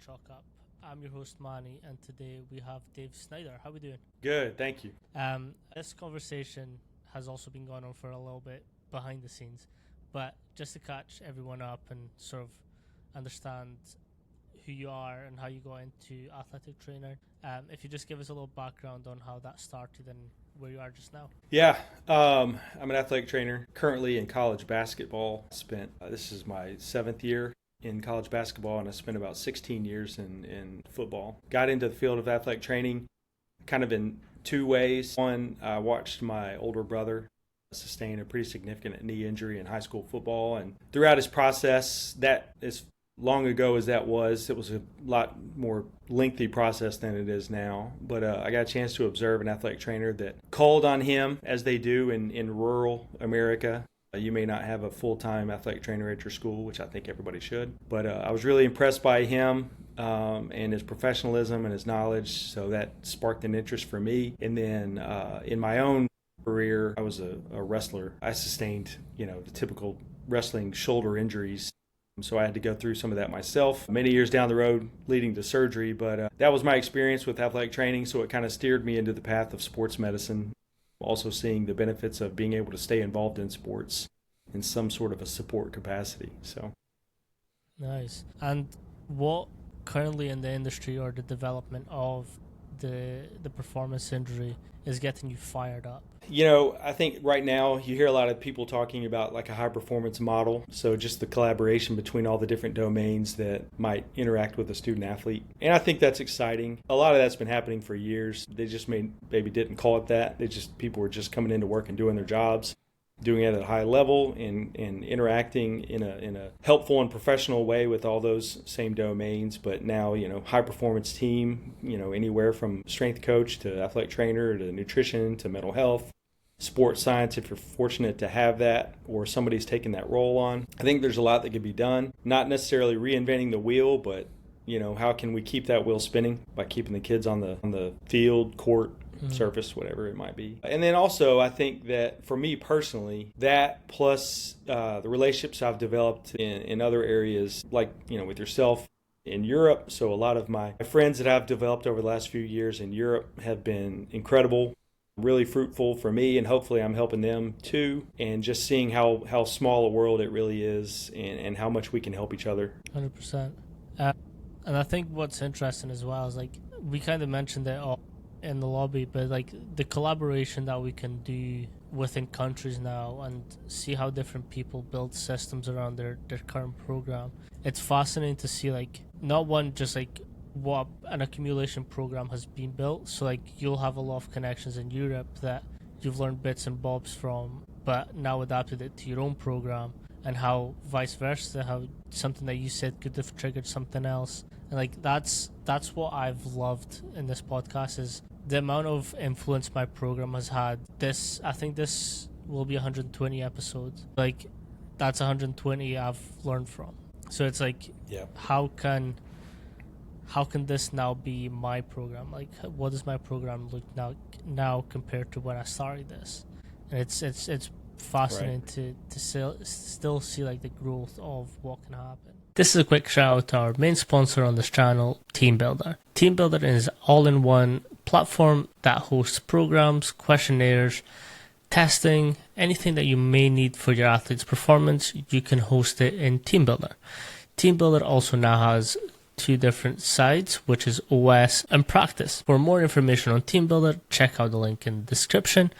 Chalk Up. I'm your host Manny, and today we have Dave Snyder. How are we doing? Good, thank you. This conversation has also been going on for a little bit behind the scenes, but just to catch everyone up and sort of understand who you are and how you got into athletic trainer, if you just give us a little background on how that started and where you are just now. Yeah, I'm an athletic trainer currently in college basketball. This is my 7th year in college basketball, and I spent about 16 years in football. Got into the field of athletic training kind of in two ways. One, I watched my older brother sustain a pretty significant knee injury in high school football, and throughout his process, that as long ago as that was, it was a lot more lengthy process than it is now. But I got a chance to observe an athletic trainer that called on him, as they do in rural America. You may not have a full-time athletic trainer at your school, which I think everybody should. But I was really impressed by him and his professionalism and his knowledge, so that sparked an interest for me. And then in my own career, I was a wrestler. I sustained, the typical wrestling shoulder injuries. So I had to go through some of that myself many years down the road leading to surgery. But that was my experience with athletic training, so it kind of steered me into the path of sports medicine. Also seeing the benefits of being able to stay involved in sports in some sort of a support capacity. So Nice. And what currently in the industry or the development of the performance injury is getting you fired up? I think right now you hear a lot of people talking about like a high performance model. So just the collaboration between all the different domains that might interact with a student athlete. And I think that's exciting. A lot of that's been happening for years. They just maybe didn't call it that. People were just coming into work and doing their jobs, doing it at a high level and interacting in a helpful and professional way with all those same domains. But now, high performance team, anywhere from strength coach to athletic trainer to nutrition to mental health, sports science, if you're fortunate to have that or somebody's taking that role on. I think there's a lot that could be done, not necessarily reinventing the wheel, but how can we keep that wheel spinning by keeping the kids on the field, court, surface, whatever it might be. And then also, I think that for me personally, that plus the relationships I've developed in other areas, like, with yourself in Europe. So a lot of my friends that I've developed over the last few years in Europe have been incredible, really fruitful for me, and hopefully I'm helping them too. And just seeing how small a world it really is and how much we can help each other. 100%. And I think what's interesting as well is, like, we kind of mentioned it all in the lobby, but like the collaboration that we can do within countries now and see how different people build systems around their current program. It's fascinating to see, like, not one just like what an accumulation program has been built. So like you'll have a lot of connections in Europe that you've learned bits and bobs from, but now adapted it to your own program, and how vice versa, how something that you said could have triggered something else. And like that's what I've loved in this podcast is the amount of influence my program has had. I think this will be 120 episodes. Like, that's 120 I've learned from. So it's like, yeah, how can this now be my program? Like, what does my program look now compared to when I started this? And it's fascinating to still see like the growth of what can happen. This is a quick shout out to our main sponsor on this channel, TeamBuilder. TeamBuilder is an all-in-one platform that hosts programs, questionnaires, testing, anything that you may need for your athlete's performance. You can host it in TeamBuilder. TeamBuilder also now has 2 different sides, which is OS and Practice. For more information on TeamBuilder, check out the link in the description.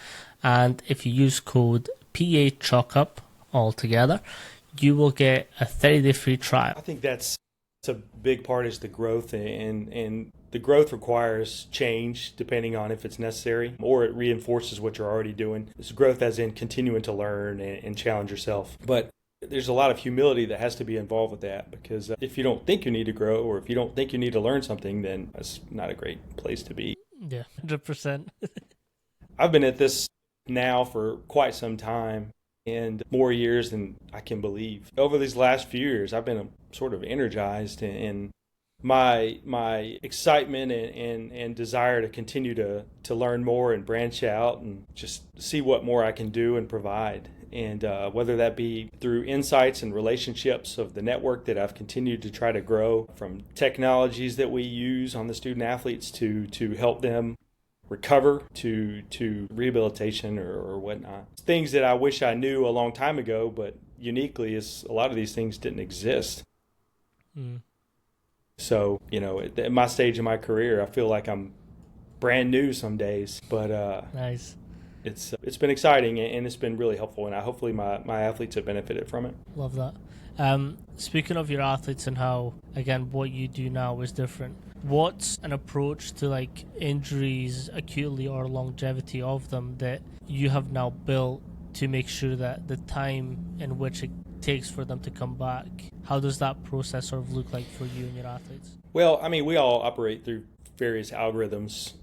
And if you use code PACHOCKUP all together, you will get a 30-day free trial. I think that's a big part is the growth, and the growth requires change depending on if it's necessary, or it reinforces what you're already doing. It's growth as in continuing to learn and challenge yourself. But there's a lot of humility that has to be involved with that, because if you don't think you need to grow, or if you don't think you need to learn something, then that's not a great place to be. Yeah, 100%. I've been at this now for quite some time, and more years than I can believe. Over these last few years, I've been sort of energized, and my excitement and desire to continue to learn more and branch out and just see what more I can do and provide And whether that be through insights and relationships of the network that I've continued to try to grow, from technologies that we use on the student athletes to help them recover, to rehabilitation or whatnot. Things that I wish I knew a long time ago, but uniquely is a lot of these things didn't exist. Mm. So, at my stage in my career, I feel like I'm brand new some days, but Nice. it's been exciting and it's been really helpful, and hopefully my athletes have benefited from it. Love that. Speaking of your athletes and how, again, what you do now is different, what's an approach to like injuries acutely or longevity of them that you have now built to make sure that the time in which it takes for them to come back, how does that process sort of look like for you and your athletes? Well, I mean, we all operate through various algorithms.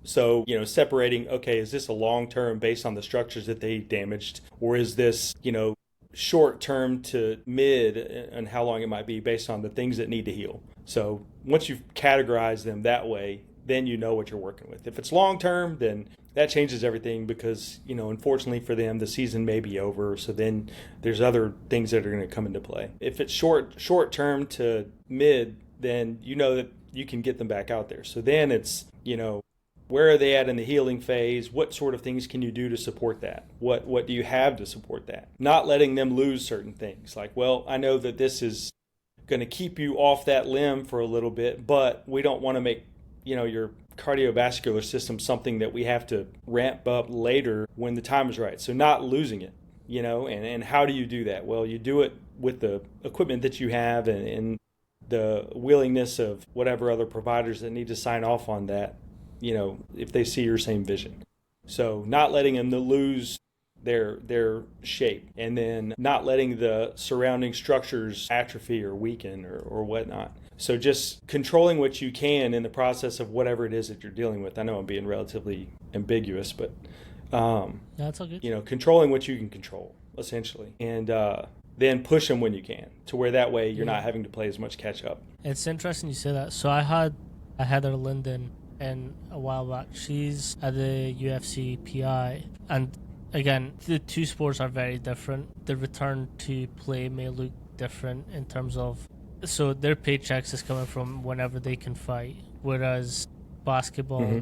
So, separating, okay, is this a long term based on the structures that they damaged, or is this, short term to mid, and how long it might be based on the things that need to heal? So once you've categorized them that way, then you know what you're working with. If it's long term, then that changes everything because, unfortunately for them, the season may be over. So then there's other things that are going to come into play. If it's short term to mid, then you know that you can get them back out there. So then it's, where are they at in the healing phase? What sort of things can you do to support that? What do you have to support that? Not letting them lose certain things. Like, well, I know that this is going to keep you off that limb for a little bit, but we don't want to make, your cardiovascular system something that we have to ramp up later when the time is right. So not losing it, and how do you do that? Well, you do it with the equipment that you have and the willingness of whatever other providers that need to sign off on that, if they see your same vision. So not letting them lose their shape, and then not letting the surrounding structures atrophy or weaken or whatnot. So just controlling what you can in the process of whatever it is that you're dealing with. I know I'm being relatively ambiguous, but That's all good. Controlling what you can control, essentially, and then push them when you can, to where that way you're not having to play as much catch up. It's interesting you say that. So I had Heather Linden in a while back. She's at the UFC PI, and again, the two sports are very different. The return to play may look different in terms of, so their paychecks is coming from whenever they can fight, whereas basketball,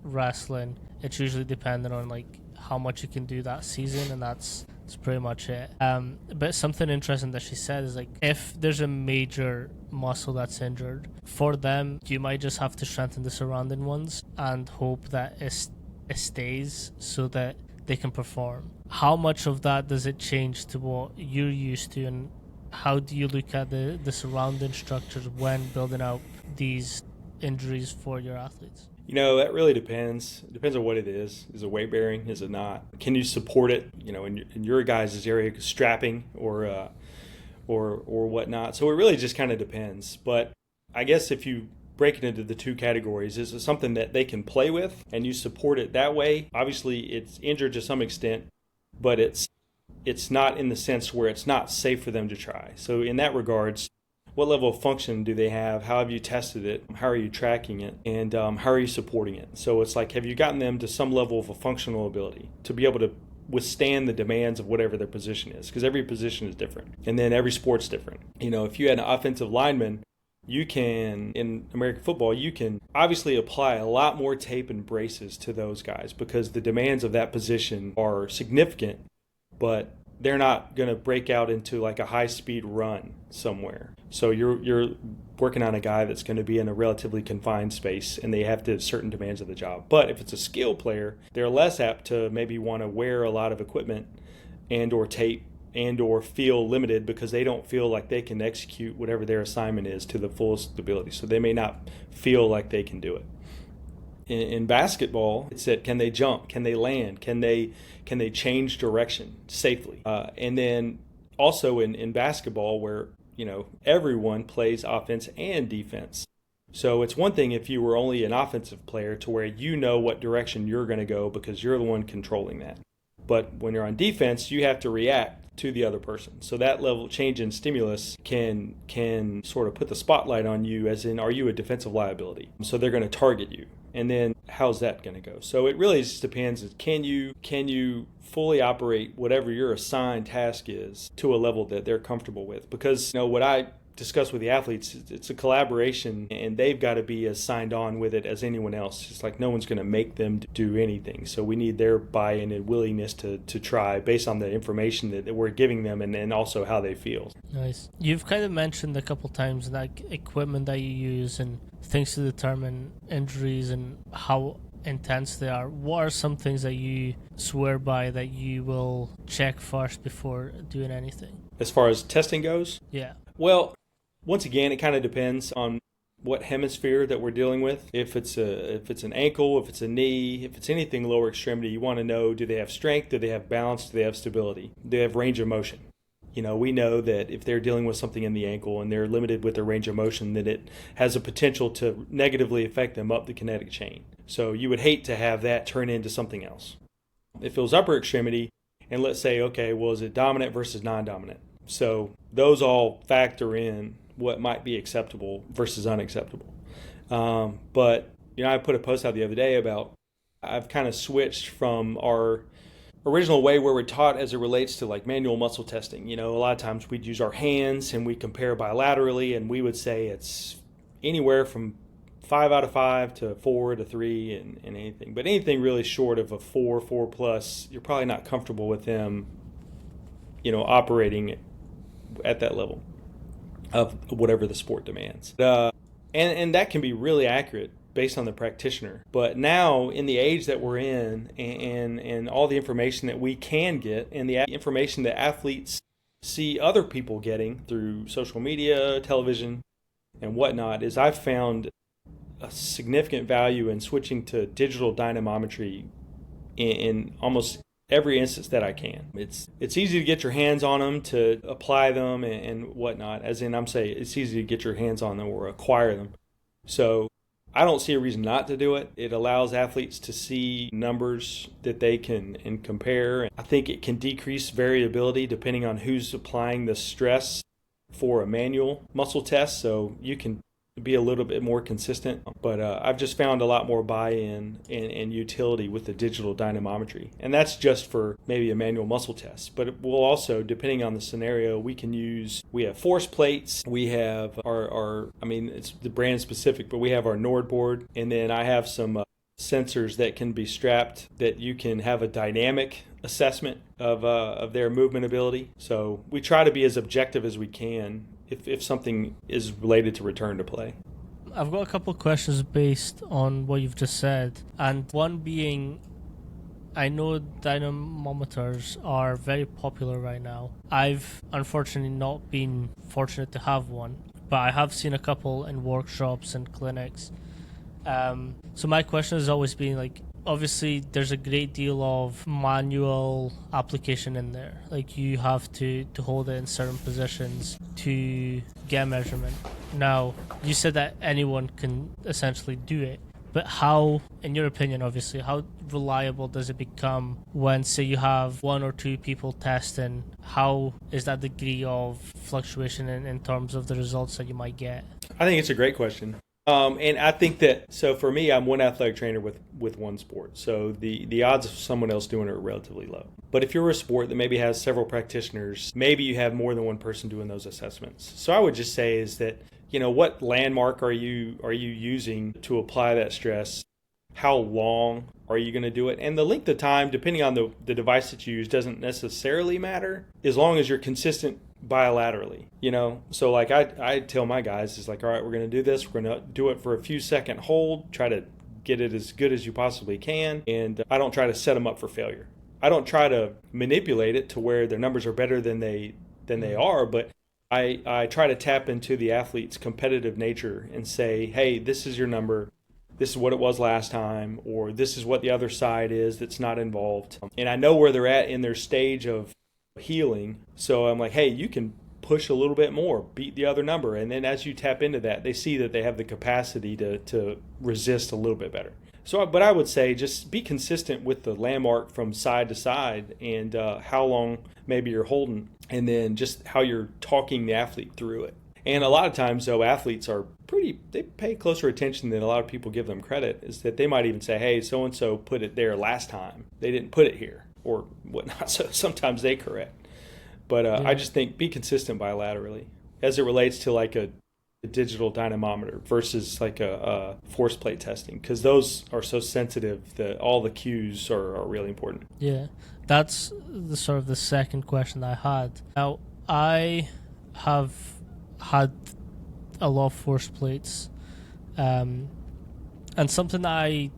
wrestling, it's usually dependent on like how much you can do that season, and that's pretty much it. But something interesting that she said is like, if there's a major muscle that's injured, for them, you might just have to strengthen the surrounding ones and hope that it stays so that they can perform. How much of that does it change to what you're used to, and how do you look at the surrounding structures when building out these injuries for your athletes? That really depends. It depends on what it is. Is it weight bearing? Is it not? Can you support it? In your guys' area, strapping or whatnot. So it really just kind of depends. But I guess if you break it into the two categories, is it something that they can play with and you support it that way? Obviously, it's injured to some extent, but it's not in the sense where it's not safe for them to try. So in that regards, what level of function do they have? How have you tested it? How are you tracking it? And how are you supporting it? So it's like, have you gotten them to some level of a functional ability to be able to withstand the demands of whatever their position is? Because every position is different. And then every sport's different. If you had an offensive lineman, you can, in American football, you can obviously apply a lot more tape and braces to those guys because the demands of that position are significant, but they're not going to break out into like a high-speed run somewhere. So you're working on a guy that's going to be in a relatively confined space, and they have to certain demands of the job. But if it's a skill player, they're less apt to maybe want to wear a lot of equipment and or tape and or feel limited because they don't feel like they can execute whatever their assignment is to the fullest ability. So they may not feel like they can do it. In basketball, it's that can they jump? Can they land? Can they change direction safely? And then also in basketball where, everyone plays offense and defense. So it's one thing if you were only an offensive player to where you know what direction you're going to go because you're the one controlling that. But when you're on defense, you have to react to the other person. So that level change in stimulus can sort of put the spotlight on you, as in, are you a defensive liability? So they're going to target you. And then how's that going to go? So it really just depends. Can you fully operate whatever your assigned task is to a level that they're comfortable with? Because what I discuss with the athletes, it's a collaboration, and they've got to be as signed on with it as anyone else. It's like no one's going to make them do anything. So we need their buy-in and willingness to try based on the information that we're giving them, and also how they feel. Nice. You've kind of mentioned a couple times like equipment that you use and things to determine injuries and how intense they are. What are some things that you swear by that you will check first before doing anything? As far as testing goes? Yeah. Well, once again, it kind of depends on what hemisphere that we're dealing with. If it's an ankle, if it's a knee, if it's anything lower extremity, you want to know, do they have strength, do they have balance, do they have stability, do they have range of motion? We know that if they're dealing with something in the ankle and they're limited with their range of motion, that it has a potential to negatively affect them up the kinetic chain. So you would hate to have that turn into something else. If it was upper extremity, and let's say, okay, well, is it dominant versus non-dominant? So those all factor in what might be acceptable versus unacceptable. But I put a post out the other day about I've kind of switched from our original way where we're taught as it relates to like manual muscle testing. A lot of times we'd use our hands and we compare bilaterally, and we would say it's anywhere from 5 out of 5 to 4 to 3 and anything. But anything really short of a 4 plus, you're probably not comfortable with them, operating at that level of whatever the sport demands. And that can be really accurate based on the practitioner. But now, in the age that we're in, and all the information that we can get, and the information that athletes see other people getting through social media, television, and whatnot, is I've found a significant value in switching to digital dynamometry in almost every instance that I can. It's easy to get your hands on them, to apply them and whatnot. As in, I'm saying it's easy to get your hands on them or acquire them. So I don't see a reason not to do it. It allows athletes to see numbers that they can and compare. I think it can decrease variability depending on who's applying the stress for a manual muscle test. So you can be a little bit more consistent, but I've just found a lot more buy-in and utility with the digital dynamometry, and that's just for maybe a manual muscle test. But it will also, depending on the scenario, we have force plates, we have it's the brand specific, but we have our Nord board, and then I have some sensors that can be strapped that you can have a dynamic assessment of their movement ability. So we try to be as objective as we can if something is related to return to play. I've got a couple of questions based on what you've just said, and one being, I know dynamometers are very popular right now. I've unfortunately not been fortunate to have one, but I have seen a couple in workshops and clinics. So my question has always been, like, obviously there's a great deal of manual application in there. Like, you have to hold it in certain positions to get measurement. Now, you said that anyone can essentially do it, but how, in your opinion, obviously, how reliable does it become when, say, you have one or two people testing? How is that degree of fluctuation in terms of the results that you might get? I think it's a great question. And I think that, so for me, I'm one athletic trainer with one sport. So the odds of someone else doing it are relatively low. But if you're a sport that maybe has several practitioners, maybe you have more than one person doing those assessments. So I would just say is that, what landmark are you using to apply that stress? How long are you going to do it? And the length of time, depending on the device that you use, doesn't necessarily matter as long as you're consistent bilaterally. So like I tell my guys, it's like, all right, we're going to do this. We're going to do it for a few second hold, try to get it as good as you possibly can. And I don't try to set them up for failure. I don't try to manipulate it to where their numbers are better than they are, but I try to tap into the athlete's competitive nature and say, hey, this is your number. This is what it was last time, or this is what the other side is that's not involved. And I know where they're at in their stage of healing. So I'm like, hey, you can push a little bit more, beat the other number. And then as you tap into that, they see that they have the capacity to resist a little bit better. So, but I would say just be consistent with the landmark from side to side and how long maybe you're holding, and then just how you're talking the athlete through it. And a lot of times, though, athletes are they pay closer attention than a lot of people give them credit. Is that they might even say, hey, so and so put it there last time, they didn't put it here or whatnot. So sometimes they correct. But I just think be consistent bilaterally as it relates to like a digital dynamometer versus like a force plate testing, because those are so sensitive that all the cues are really important. Yeah, that's the sort of the second question I had. Now, I have had a lot of force plates, and something that I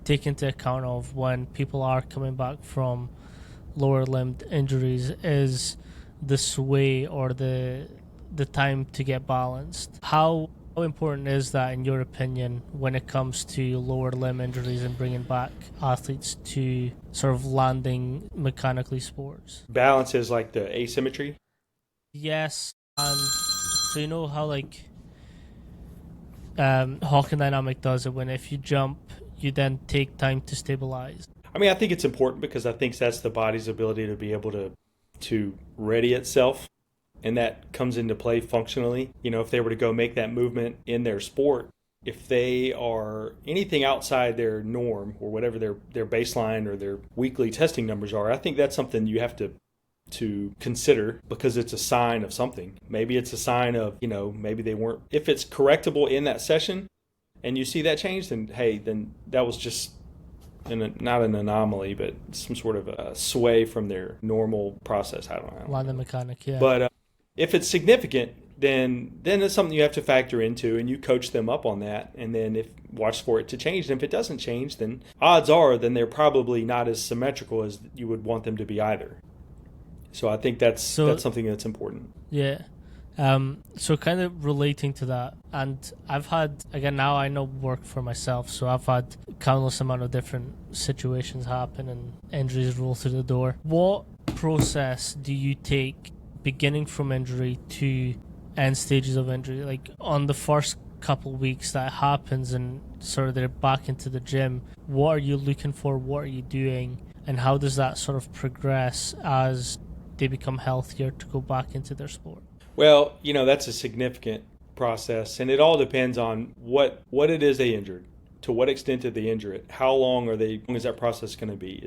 take into account of when people are coming back from lower limb injuries is the sway or the time to get balanced. How important is that in your opinion when it comes to lower limb injuries and bringing back athletes to sort of landing mechanically sports? Balance is like the asymmetry. Yes, and so you know how like Hawking Dynamic does it when if you jump, you then take time to stabilize. I mean, I think it's important because I think that's the body's ability to be able to ready itself, and that comes into play functionally. You know, if they were to go make that movement in their sport, if they are anything outside their norm or whatever their baseline or their weekly testing numbers are, I think that's something you have to consider because it's a sign of something. Maybe it's a sign of, you know, maybe they weren't, if it's correctable in that session and you see that change, then hey, then that was just not an anomaly, but some sort of a sway from their normal process. I don't know. Landing mechanic, yeah. But if it's significant, then it's something you have to factor into, and you coach them up on that. And then watch for it to change. And if it doesn't change, then odds are then they're probably not as symmetrical as you would want them to be either. So I think that's something that's important. Yeah. So kind of relating to that, and I've had, again, now I know work for myself, so I've had countless amount of different situations happen and injuries roll through the door. What process do you take beginning from injury to end stages of injury? Like on the first couple weeks that happens and sort of they're back into the gym, what are you looking for? What are you doing? And how does that sort of progress as they become healthier to go back into their sport? Well, you know, that's a significant process, and it all depends on what it is they injured. To what extent did they injure it? How long is that process going to be?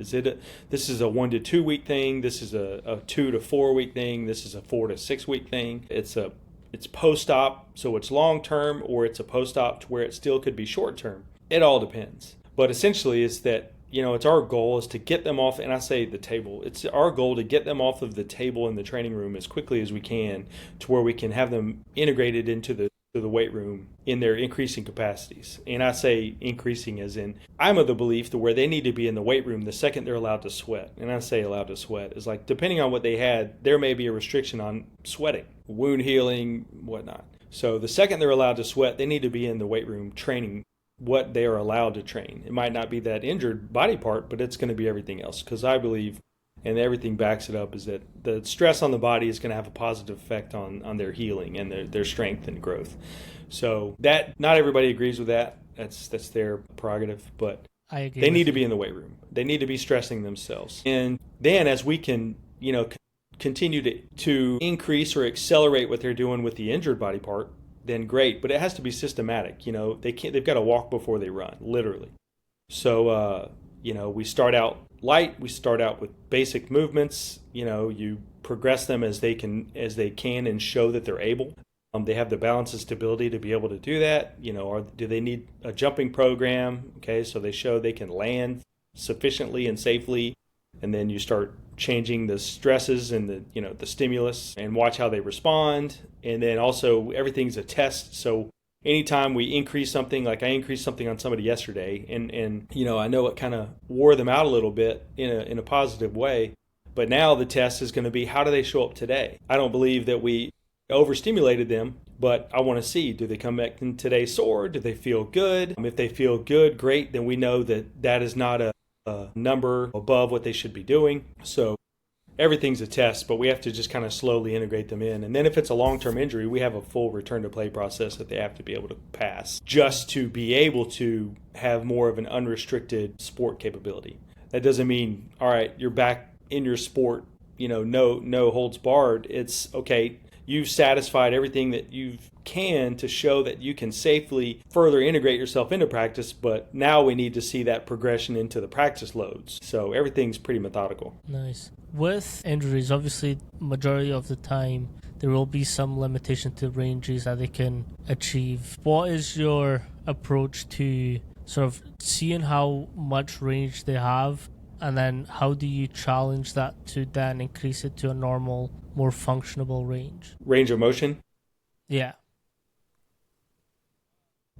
This is a 1 to 2 week thing? This is a 2 to 4 week thing? This is a 4 to 6 week thing? It's post-op, so it's long-term, or it's a post-op to where it still could be short-term. It all depends. But essentially it's that, you know, it's our goal is to get them off, and I say the table. It's our goal to get them off of the table in the training room as quickly as we can to where we can have them integrated into the weight room in their increasing capacities. And I say increasing as in, I'm of the belief that where they need to be in the weight room the second they're allowed to sweat. And I say allowed to sweat is like, depending on what they had, there may be a restriction on sweating, wound healing, whatnot. So the second they're allowed to sweat, they need to be in the weight room training what they are allowed to train. It might not be that injured body part, but it's going to be everything else. Because I believe, and everything backs it up, is that the stress on the body is going to have a positive effect on their healing and their strength and growth. So that, not everybody agrees with that. That's their prerogative, but I agree. They need to be in the weight room. They need to be stressing themselves. And then as we can, you know, continue to increase or accelerate what they're doing with the injured body part, then great. But it has to be systematic. You know, they've got to walk before they run, literally. So, you know, we start out light. We start out with basic movements. You know, you progress them as they can and show that they're able. They have the balance and stability to be able to do that. You know, or do they need a jumping program? Okay, so they show they can land sufficiently and safely, and then you start changing the stresses and the stimulus and watch how they respond. And then also everything's a test. So anytime we increase something, like I increased something on somebody yesterday, and you know, I know it kind of wore them out a little bit in a positive way. But now the test is going to be, how do they show up today? I don't believe that we overstimulated them, but I want to see, do they come back in today sore? Do they feel good? If they feel good, great. Then we know that is not a number above what they should be doing. So everything's a test, but we have to just kind of slowly integrate them in. And then if it's a long-term injury, we have a full return to play process that they have to be able to pass just to be able to have more of an unrestricted sport capability. That doesn't mean, all right, you're back in your sport, you know, no holds barred. It's okay. you've satisfied everything that you can to show that you can safely further integrate yourself into practice, but now we need to see that progression into the practice loads. So everything's pretty methodical. Nice. With injuries, obviously, majority of the time, there will be some limitation to ranges that they can achieve. What is your approach to sort of seeing how much range they have, and then how do you challenge that to then increase it to a normal, more functionable range? Range of motion? Yeah.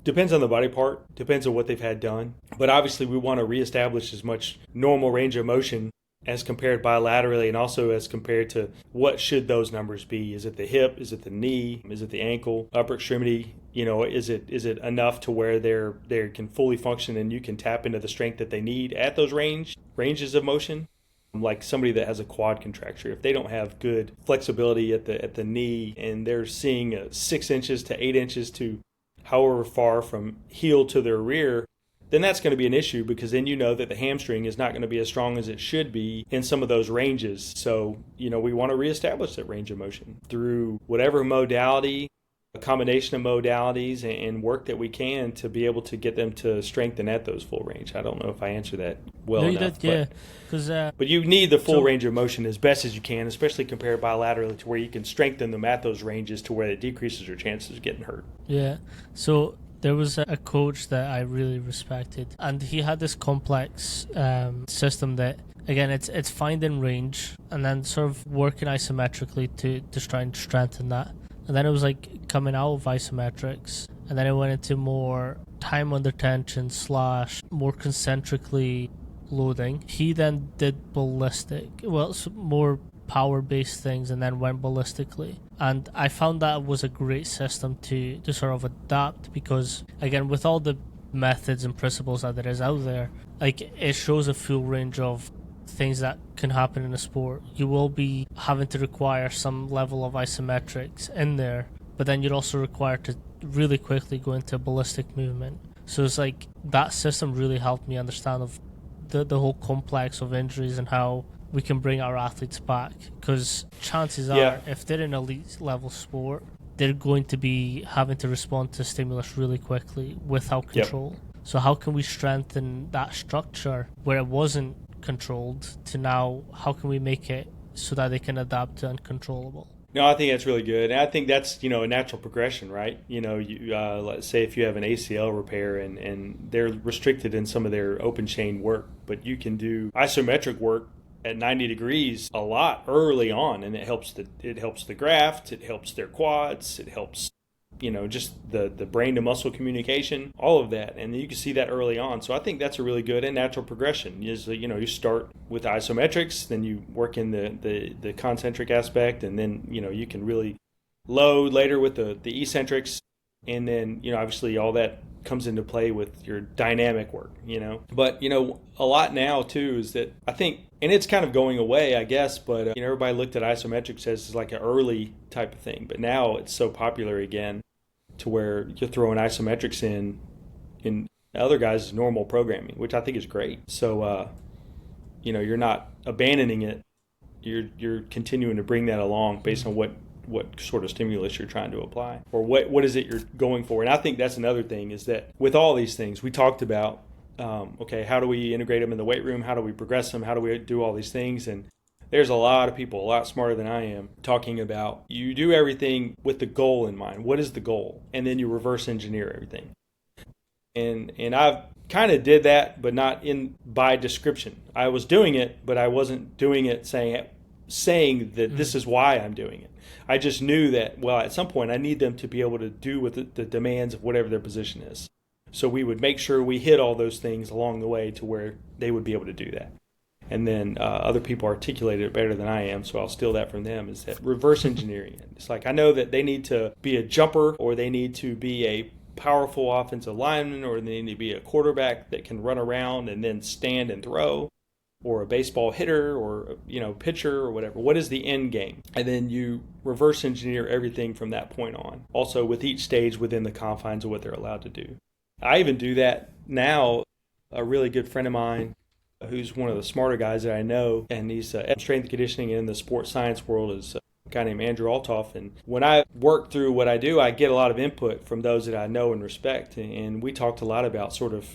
Depends on the body part, depends on what they've had done. But obviously we want to reestablish as much normal range of motion as compared bilaterally, and also as compared to what should those numbers be. Is it the hip? Is it the knee? Is it the ankle? Upper extremity? Is it enough to where they can fully function and you can tap into the strength that they need at those ranges of motion? Like somebody that has a quad contracture, if they don't have good flexibility at the knee and they're seeing 6 inches to 8 inches to however far from heel to their rear, then that's going to be an issue, because then you know that the hamstring is not going to be as strong as it should be in some of those ranges. So, we want to reestablish that range of motion through whatever modality, a combination of modalities and work that we can to be able to get them to strengthen at those full range. I don't know if I answered that well No, enough. you did, yeah. But you need the full range of motion as best as you can, especially compared bilaterally, to where you can strengthen them at those ranges to where it decreases your chances of getting hurt. Yeah. So there was a coach that I really respected, and he had this complex system that, again, it's finding range and then sort of working isometrically to try and strengthen that. And then it was like coming out of isometrics, and then it went into more time under tension / more concentrically loading. He then did ballistic, more power-based things, and then went ballistically. And I found that was a great system to sort of adapt, because, again, with all the methods and principles that there is out there, like, it shows a full range of things that can happen in a sport. You will be having to require some level of isometrics in there, but then you're also required to really quickly go into ballistic movement. So it's like that system really helped me understand of the whole complex of injuries and how we can bring our athletes back, because chances are, if they're in an elite level sport, they're going to be having to respond to stimulus really quickly without control. Yep. So how can we strengthen that structure where it wasn't controlled to now, how can we make it so that they can adapt to uncontrollable? No, I think that's really good. And I think that's, a natural progression, right? Let's say if you have an ACL repair and they're restricted in some of their open chain work, but you can do isometric work at 90 degrees a lot early on, and it helps the graft, it helps their quads, it helps just the brain to muscle communication, all of that, and you can see that early on. So I think that's a really good and natural progression. Is you start with isometrics, then you work in the concentric aspect, and then you can really load later with the eccentrics, and then obviously all that comes into play with your dynamic work. But a lot now too is that I think, and it's kind of going away, I guess, but everybody looked at isometrics as like an early type of thing, but now it's so popular again to where you're throwing isometrics in other guys' normal programming, which I think is great. So you're not abandoning it, you're continuing to bring that along based on what sort of stimulus you're trying to apply, or what is it you're going for. And I think that's another thing, is that with all these things we talked about, how do we integrate them in the weight room? How do we progress them? How do we do all these things? And there's a lot of people, a lot smarter than I am, talking about you do everything with the goal in mind. What is the goal? And then you reverse engineer everything. And I've kind of did that, but not by description. I was doing it, but I wasn't doing it saying that this is why I'm doing it. I just knew that, at some point I need them to be able to do with the demands of whatever their position is. So we would make sure we hit all those things along the way to where they would be able to do that. And then other people articulated it better than I am, so I'll steal that from them, is that reverse engineering. It's like, I know that they need to be a jumper, or they need to be a powerful offensive lineman, or they need to be a quarterback that can run around and then stand and throw, or a baseball hitter, or pitcher, or whatever. What is the end game? And then you reverse engineer everything from that point on, also with each stage within the confines of what they're allowed to do. I even do that now. A really good friend of mine, who's one of the smarter guys that I know, and he's strength and conditioning in the sports science world, is a guy named Andrew Altoff. And when I work through what I do, I get a lot of input from those that I know and respect. And we talked a lot about sort of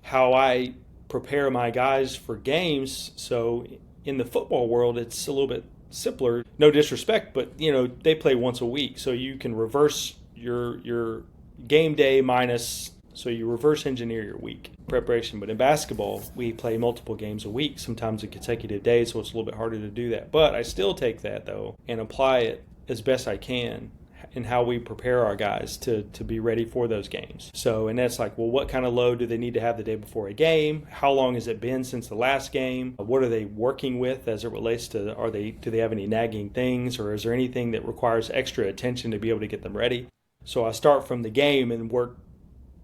how I prepare my guys for games. So in the football world, it's a little bit simpler. No disrespect, but they play once a week, so you can reverse your game day minus. So you reverse engineer your week preparation. But in basketball, we play multiple games a week, sometimes in consecutive days, so it's a little bit harder to do that. But I still take that, though, and apply it as best I can in how we prepare our guys to be ready for those games. So, and that's like, well, what kind of load do they need to have the day before a game? How long has it been since the last game? What are they working with as it relates to, do they have any nagging things, or is there anything that requires extra attention to be able to get them ready? So I start from the game and work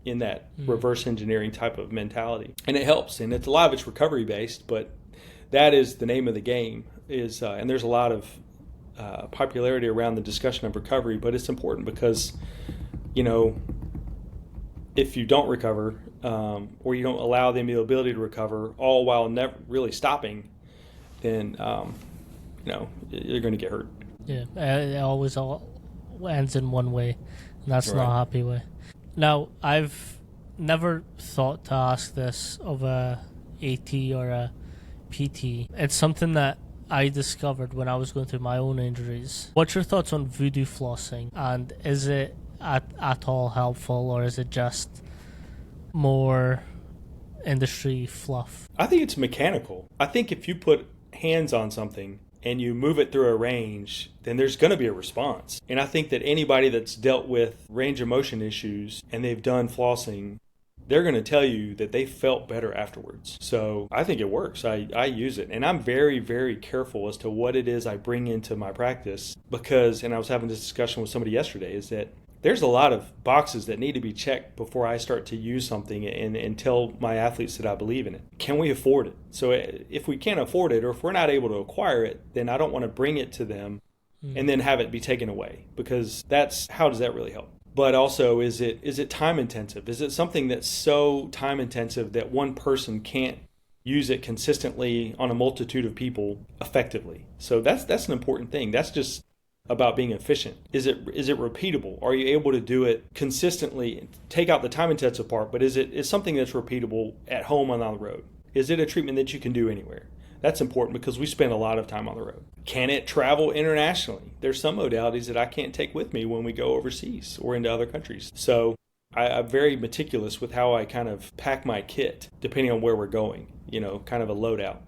in that reverse engineering type of mentality. And it helps, and a lot of it's recovery based, but that is the name of the game. And there's a lot of popularity around the discussion of recovery, but it's important because, if you don't recover, or you don't allow them the ability to recover, all while never really stopping, then, you're going to get hurt. Yeah, it always ends in one way, and that's Right. not a happy way. Now, I've never thought to ask this of a AT or a PT. It's something that I discovered when I was going through my own injuries. What's your thoughts on voodoo flossing? And is it at all helpful, or is it just more industry fluff? I think it's mechanical. I think if you put hands on something and you move it through a range, then there's going to be a response. And I think that anybody that's dealt with range of motion issues and they've done flossing, they're going to tell you that they felt better afterwards. So I think it works. I use it. And I'm very, very careful as to what it is I bring into my practice because, and I was having this discussion with somebody yesterday, is that there's a lot of boxes that need to be checked before I start to use something and tell my athletes that I believe in it. Can we afford it? So if we can't afford it, or if we're not able to acquire it, then I don't want to bring it to them and then have it be taken away, because how does that really help? But also, is it time intensive? Is it something that's so time intensive that one person can't use it consistently on a multitude of people effectively? So that's an important thing. That's just about being efficient. Is it repeatable? Are you able to do it consistently? Take out the time intensive part, but is something that's repeatable at home and on the road? Is it a treatment that you can do anywhere? That's important because we spend a lot of time on the road. Can it travel internationally? There's some modalities that I can't take with me when we go overseas or into other countries. So I'm very meticulous with how I kind of pack my kit depending on where we're going, kind of a loadout.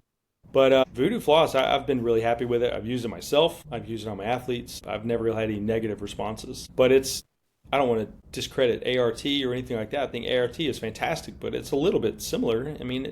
But Voodoo Floss, I've been really happy with it. I've used it myself. I've used it on my athletes. I've never really had any negative responses. But I don't want to discredit ART or anything like that. I think ART is fantastic, but it's a little bit similar. I mean,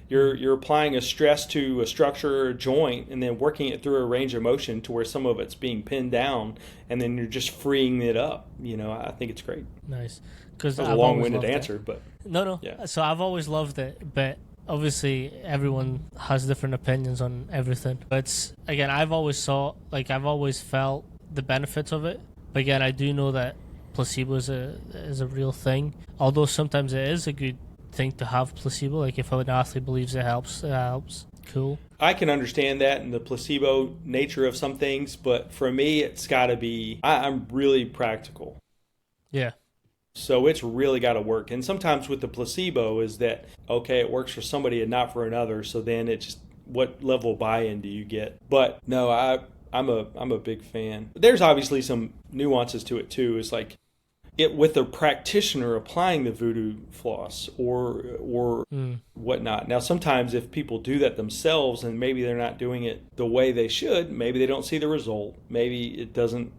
you're applying a stress to a structure or a joint and then working it through a range of motion to where some of it's being pinned down, and then you're just freeing it up. I think it's great. Nice. Because that was a long-winded answer, but no. Yeah. So I've always loved it, but obviously everyone has different opinions on everything. But again, I've always felt the benefits of it. But again, I do know that placebo is a real thing. Although sometimes it is a good thing to have placebo. Like if an athlete believes it helps, Cool. I can understand that and the placebo nature of some things, but for me, it's got to be, I'm really practical. Yeah. So it's really got to work. And sometimes with the placebo is that, okay, it works for somebody and not for another. So then it's what level of buy-in do you get? But no, I'm a big fan. There's obviously some nuances to it too. It's like with a practitioner applying the voodoo floss or whatnot. Now, sometimes if people do that themselves and maybe they're not doing it the way they should, maybe they don't see the result. Maybe it doesn't,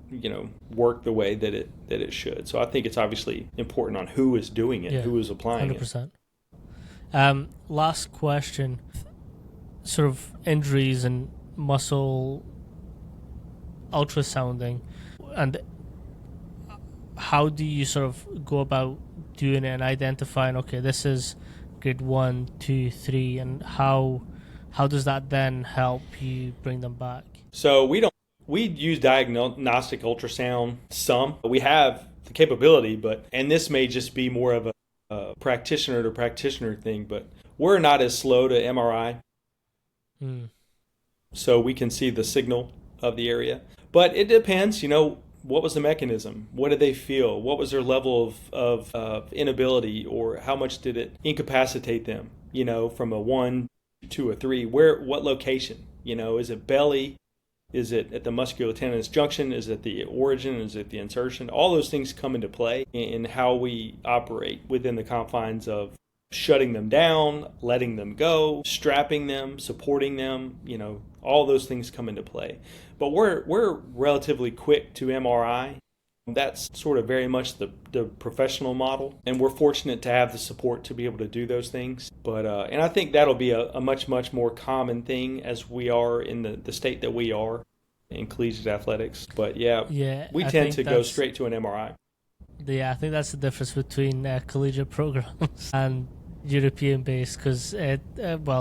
work the way that it should. So I think it's obviously important on who is doing it, who is applying 100%. It. Last question, sort of injuries and muscle ultrasounding, and how do you sort of go about doing it and identifying, okay, this is grade 1, 2, 3, and how does that then help you bring them back? So we use diagnostic ultrasound some. We have the capability, and this may just be more of a practitioner to practitioner thing, but we're not as slow to MRI. So we can see the signal of the area. But it depends, what was the mechanism? What did they feel? What was their level of inability, or how much did it incapacitate them? From a 1 to a 3. What location? Is it belly? Is it at the musculotendinous junction? Is it the origin? Is it the insertion? All those things come into play in how we operate within the confines of shutting them down, letting them go, strapping them, supporting them. All those things come into play. But we're relatively quick to MRI. That's sort of very much the professional model, and we're fortunate to have the support to be able to do those things. But and I think that'll be a much more common thing as we are in the state that we are in collegiate athletics. But we tend to go straight to an MRI. Yeah, I think that's the difference between collegiate programs and European based, because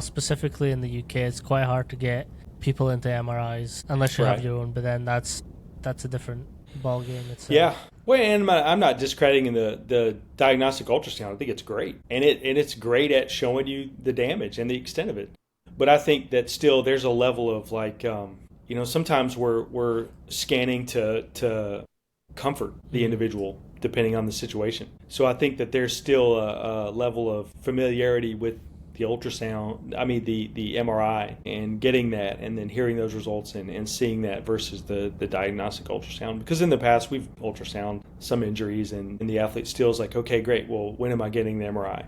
specifically in the UK, it's quite hard to get people into MRIs unless you have your own. But then that's a different ball game itself. Yeah. Well, and I'm not discrediting the diagnostic ultrasound. I think it's great, and it's great at showing you the damage and the extent of it. But I think that still there's a level of sometimes we're scanning to comfort the individual depending on the situation. So I think that there's still a level of familiarity with the ultrasound, the MRI, and getting that and then hearing those results and seeing that versus the diagnostic ultrasound. Because in the past, we've ultrasound some injuries and the athlete still is like, okay, great, well, when am I getting the MRI?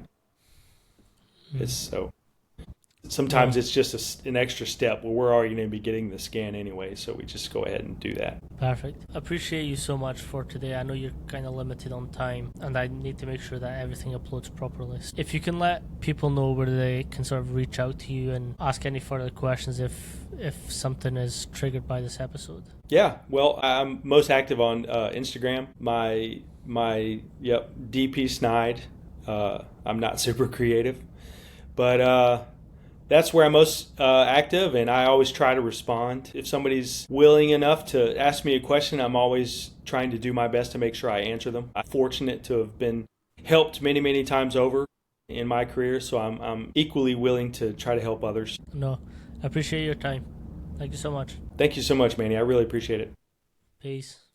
Sometimes it's just an extra step where we're already going to be getting the scan anyway, so we just go ahead and do that. Perfect. Appreciate you so much for today. I know you're kind of limited on time, and I need to make sure that everything uploads properly. If you can let people know where they can sort of reach out to you and ask any further questions if something is triggered by this episode. Yeah, well, I'm most active on Instagram. My DP Snyder. I'm not super creative, but that's where I'm most active, and I always try to respond. If somebody's willing enough to ask me a question, I'm always trying to do my best to make sure I answer them. I'm fortunate to have been helped many, many times over in my career, so I'm equally willing to try to help others. No, I appreciate your time. Thank you so much. Thank you so much, Manny. I really appreciate it. Peace.